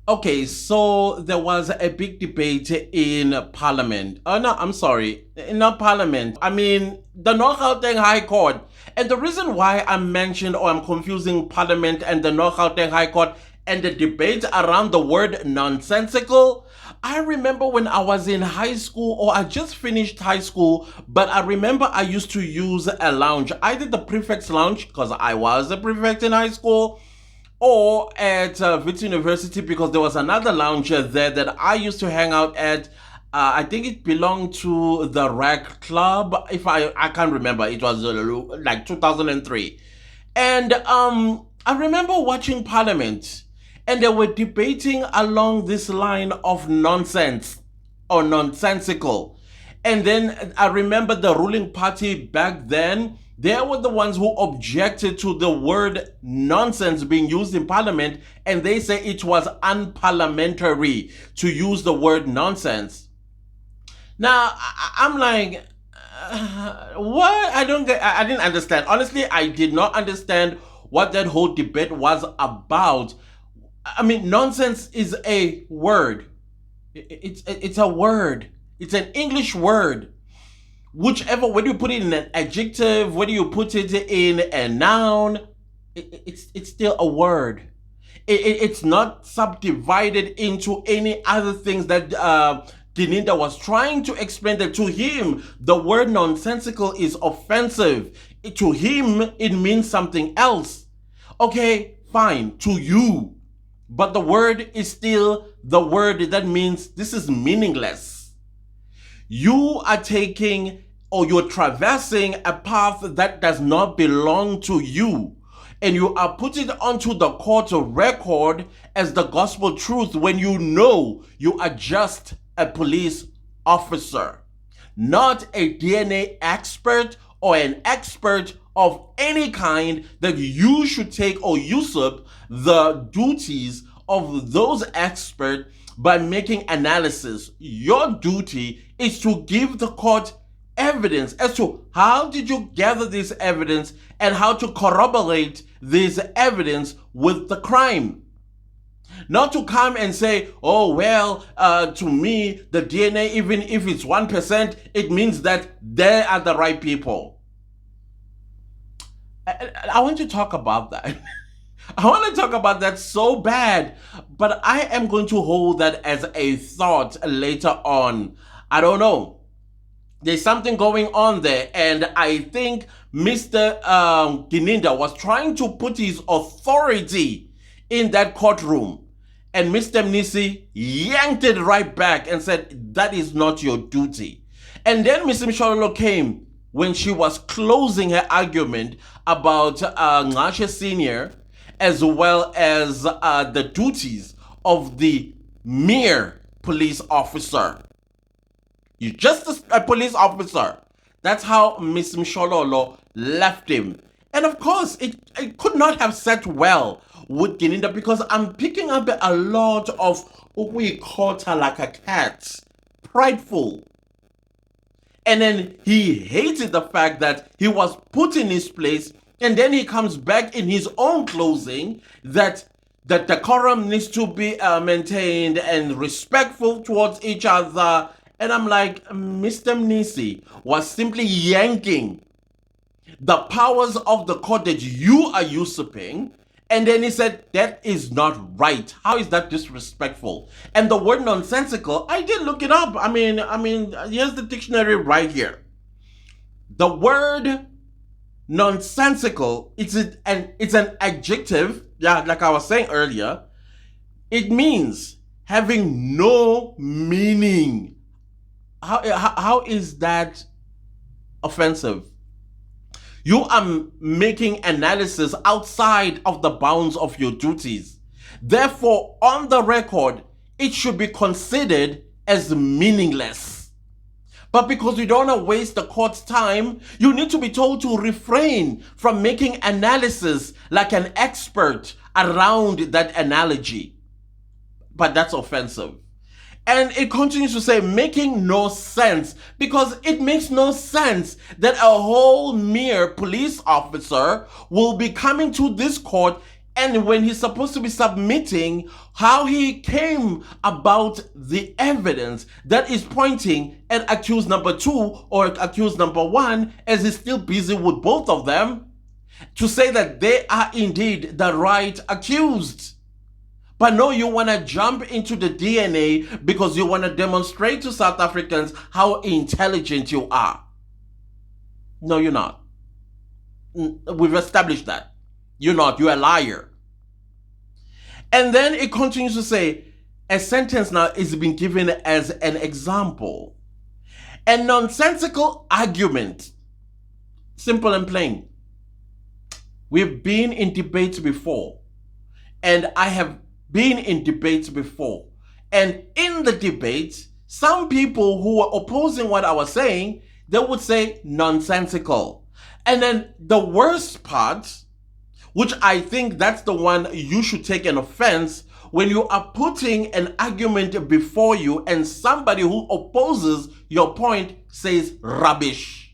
Okay, so there was a big debate in Parliament. Oh no, I'm sorry, not Parliament. I mean the North Gauteng High Court. And the reason why I mentioned or I'm confusing Parliament and the North Gauteng High Court and the debate around the word nonsensical. I remember when I was in high school, or I just finished high school, but I remember I used to use a lounge. I did the prefect's lounge because I was a prefect in high school, or at Wits University because there was another lounge there that I used to hang out at. I think it belonged to the Rag Club. If I can't remember, it was like 2003, and I remember watching Parliament, and they were debating along this line of nonsense or nonsensical. And then I remember the ruling party back then, they were the ones who objected to the word nonsense being used in parliament, and they say it was unparliamentary to use the word nonsense. Now, I'm like, what? I don't get, I didn't understand. Honestly, I did not understand what that whole debate was about. I mean, nonsense is a word. It's a word. It's an English word. Whichever, whether you put it in an adjective, whether you put it in a noun, it's still a word. It's not subdivided into any other things that Dininda was trying to explain, that to him the word nonsensical is offensive. To him it means something else. Okay, fine, to you, but the word is still the word. That means this is meaningless. You are taking, or you're traversing a path that does not belong to you, and you are putting it onto the court record as the gospel truth when you know you are just a police officer, not a DNA expert or an expert of any kind, that you should take or usurp the duties of those experts by making analysis. Your duty is to give the court evidence as to how did you gather this evidence and how to corroborate this evidence with the crime. Not to come and say, oh, well, to me, the DNA, even if it's 1%, it means that they are the right people. I want to talk about that. I want to talk about that so bad, but I am going to hold that as a thought later on. I don't know. There's something going on there, and I think Mr. Gininda was trying to put his authority in that courtroom, and Mr. Mnisi yanked it right back and said, that is not your duty. And then Mr. Mshololo came when she was closing her argument about Ngashe Senior, as well as the duties of the mere police officer. You're just a police officer. That's how Miss Mshololo left him. And of course, it could not have sat well with Gininda, because I'm picking up a lot of we caught her like a cat, prideful. And then he hated the fact that he was put in his place, and then he comes back in his own closing that the decorum needs to be maintained and respectful towards each other. And I'm like, Mr. Mnisi was simply yanking the powers of the court that you are usurping. And then he said, that is not right. How is that disrespectful? And the word nonsensical, I did look it up. I mean, here's the dictionary right here. The word nonsensical, it's an adjective. Yeah, like I was saying earlier. It means having no meaning. How is that offensive? You are making analysis outside of the bounds of your duties. Therefore, on the record, it should be considered as meaningless. But because you don't want to waste the court's time, you need to be told to refrain from making analysis like an expert around that analogy. But that's offensive. And it continues to say, making no sense, because it makes no sense that a whole mere police officer will be coming to this court And when he's supposed to be submitting how he came about the evidence that is pointing at accused number 2 or accused number 1, as he's still busy with both of them, to say that they are indeed the right accused. But no, you want to jump into the DNA because you want to demonstrate to South Africans how intelligent you are. No, you're not. We've established that. You're not. You're a liar. And then it continues to say, a sentence now is being given as an example. A nonsensical argument. Simple and plain. We've been in debates before. And I have been in debates before. And in the debates, some people who were opposing what I was saying, they would say nonsensical. And then the worst part, which I think that's the one you should take an offense, when you are putting an argument before you and somebody who opposes your point says rubbish.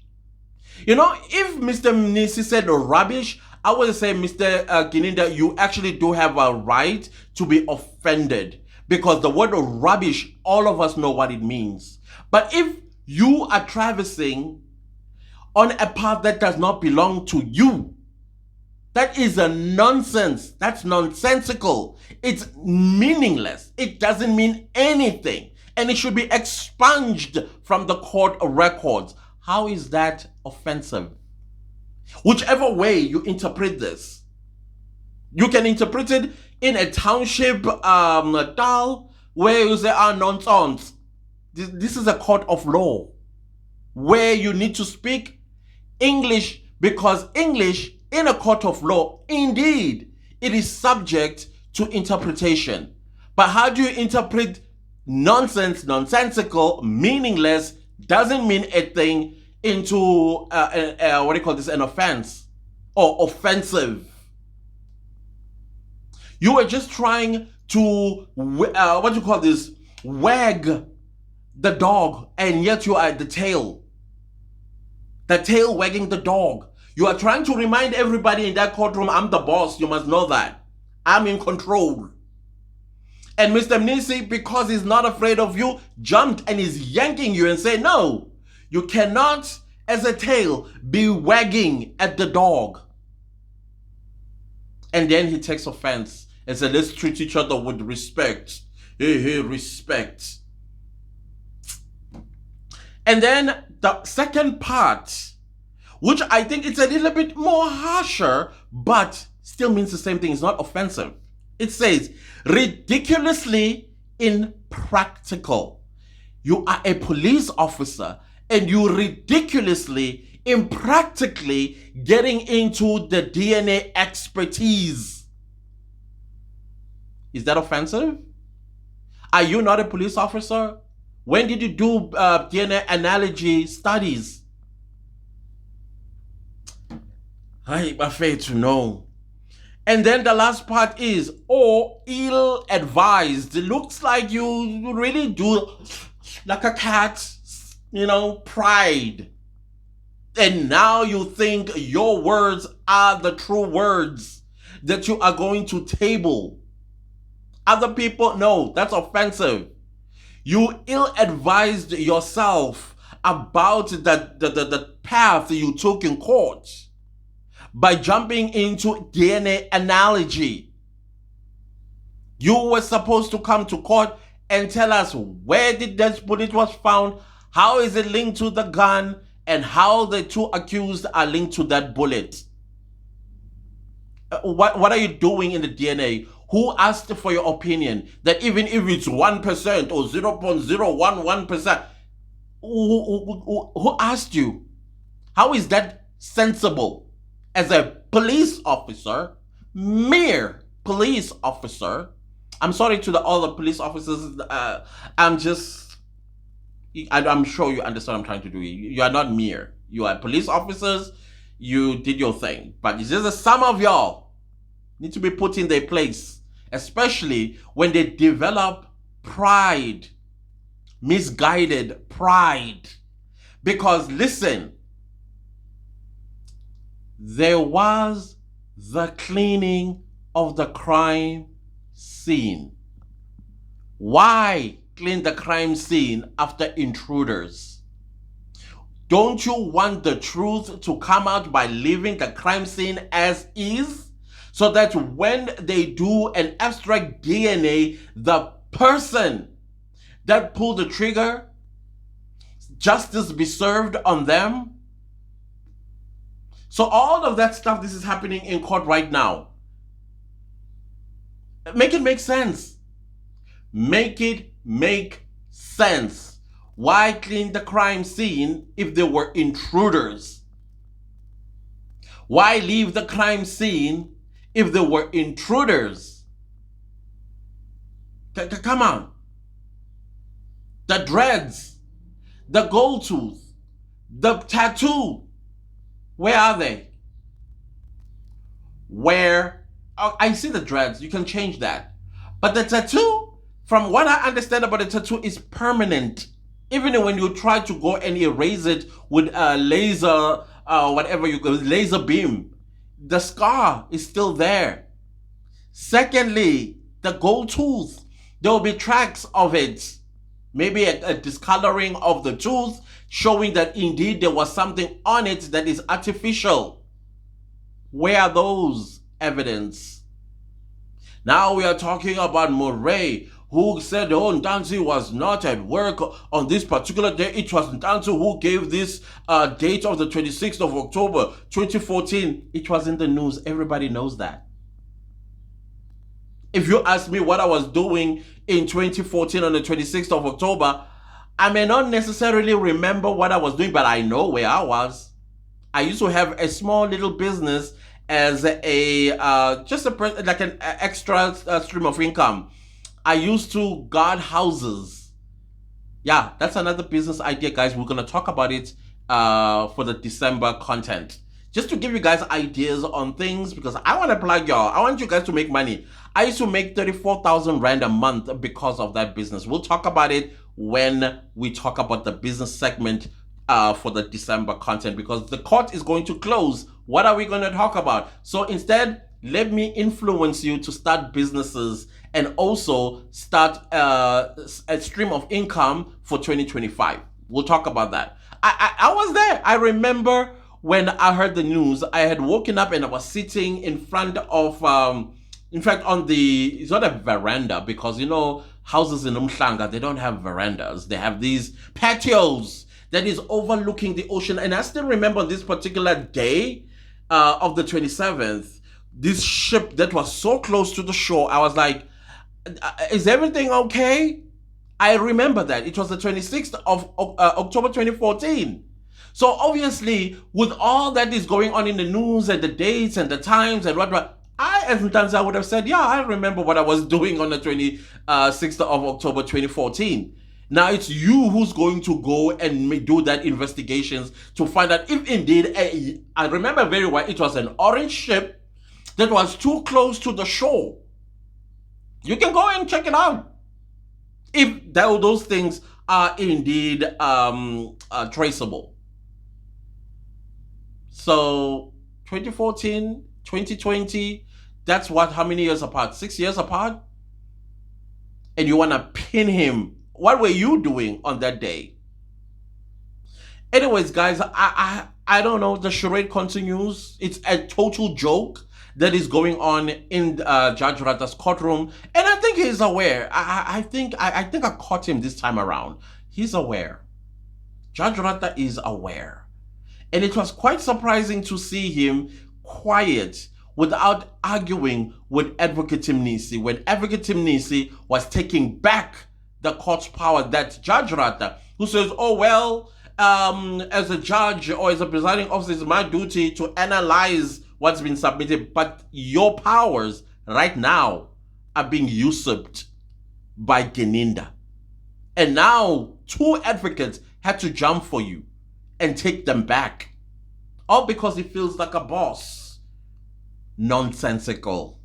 You know, if Mr. Mnisi said rubbish, I would say, Mr. Gininda, you actually do have a right to be offended, because the word rubbish, all of us know what it means. But if you are traversing on a path that does not belong to you, that is a nonsense. That's nonsensical. It's meaningless. It doesn't mean anything. And it should be expunged from the court records. How is that offensive? Whichever way you interpret this, you can interpret it in a township style where you say, nonsense. This is a court of law where you need to speak English, because English in a court of law, indeed, it is subject to interpretation. But how do you interpret nonsense, nonsensical, meaningless, doesn't mean a thing, into an offense or offensive? You were just trying to wag the dog, and yet you are the tail wagging the dog. You are trying to remind everybody in that courtroom, I'm the boss. You must know that I'm in control. And Mr. Mnisi, because he's not afraid of you, jumped and is yanking you and say, no, you cannot, as a tail, be wagging at the dog. And then he takes offense and said, let's treat each other with respect. Hey, respect. And then the second part, which I think it's a little bit more harsher, but still means the same thing. It's not offensive. It says, ridiculously impractical. You are a police officer, and you ridiculously, impractically getting into the DNA expertise. Is that offensive? Are you not a police officer? When did you do DNA analogy studies? I'm afraid to know. And then the last part is, ill-advised. It looks like you really do, like a cat, pride. And now you think your words are the true words that you are going to table. Other people, no, that's offensive. You ill-advised yourself about the path you took in court by jumping into DNA analogy. You were supposed to come to court and tell us where did that bullet was found, how is it linked to the gun, and how the two accused are linked to that bullet. What are you doing in the DNA? Who asked for your opinion? That even if it's 1% or 0.011%, who asked you? How is that sensible? As a police officer, mere police officer, I'm sorry to the other police officers, I'm sure you understand what I'm trying to do. You are not mere. You are police officers, you did your thing. But it's just that some of y'all need to be put in their place, especially when they develop pride, misguided pride. Because listen, there was the cleaning of the crime scene. Why clean the crime scene after intruders? Don't you want the truth to come out by leaving the crime scene as is? So that when they do an abstract DNA, the person that pulled the trigger, justice be served on them? So all of that stuff, this is happening in court right now. Make it make sense. Make it make sense. Why clean the crime scene if there were intruders? Why leave the crime scene if there were intruders? Come on. The dreads, the gold tooth, the tattoo, where are they? Where? Oh, I see the dreads, you can change that. But the tattoo, from what I understand about the tattoo, is permanent. Even when you try to go and erase it with a laser, laser beam, the scar is still there. Secondly, the gold tooth, there will be tracks of it. Maybe a discoloring of the tooth, showing that indeed there was something on it that is artificial. Where are those evidence? Now we are talking about Murray, who said, oh, Ntanzi was not at work on this particular day. It was Ntanzi who gave this date of the 26th of October, 2014. It was in the news. Everybody knows that. If you ask me what I was doing in 2014 on the 26th of October, I may not necessarily remember what I was doing, but I know where I was. I used to have a small little business as a like an extra stream of income. I used to guard houses. Yeah, that's another business idea, guys. We're going to talk about it for the December content. Just to give you guys ideas on things, because I want to plug y'all. I want you guys to make money. I used to make 34,000 Rand a month because of that business. We'll talk about it when we talk about the business segment for the December content, because the court is going to close. What are we going to talk about? So instead, let me influence you to start businesses and also start a stream of income for 2025. We'll talk about that. I was there. I remember when I heard the news, I had woken up and I was sitting in front of, in fact, on it's not a veranda, because, you know, houses in Umhlanga, they don't have verandas. They have these patios that is overlooking the ocean. And I still remember on this particular day of the 27th, this ship that was so close to the shore, I was like, is everything okay? I remember that. It was the 26th of October 2014. So obviously, with all that is going on in the news and the dates and the times and what, I, as Ntanzi, I would have said, yeah, I remember what I was doing on the 26th of October 2014. Now it's you who's going to go and do that investigations to find out if indeed, I remember very well, it was an orange ship that was too close to the shore. You can go and check it out. If those things are indeed traceable. So 2014, 2020, that's what, how many years apart? 6 years apart? And you want to pin him. What were you doing on that day? Anyways, guys, I don't know. The charade continues. It's a total joke that is going on in Judge Ratta's courtroom. And I think he's aware. I think I caught him this time around. He's aware. Judge Ratta is aware. And it was quite surprising to see him quiet without arguing with Advocate Timnisi, when Advocate Timnisi was taking back the court's power, that Judge Ratta, who says, oh, well, as a judge or as a presiding officer, it's my duty to analyze what's been submitted, but your powers right now are being usurped by Geninda. And now 2 advocates had to jump for you and take them back. All because he feels like a boss. Nonsensical.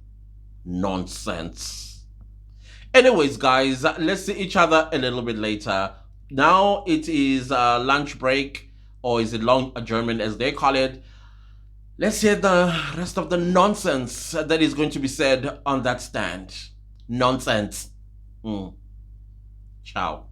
Nonsense. Anyways, guys, let's see each other a little bit later. Now it is lunch break, or is it long adjournment as they call it. Let's hear the rest of the nonsense that is going to be said on that stand. Nonsense. Ciao.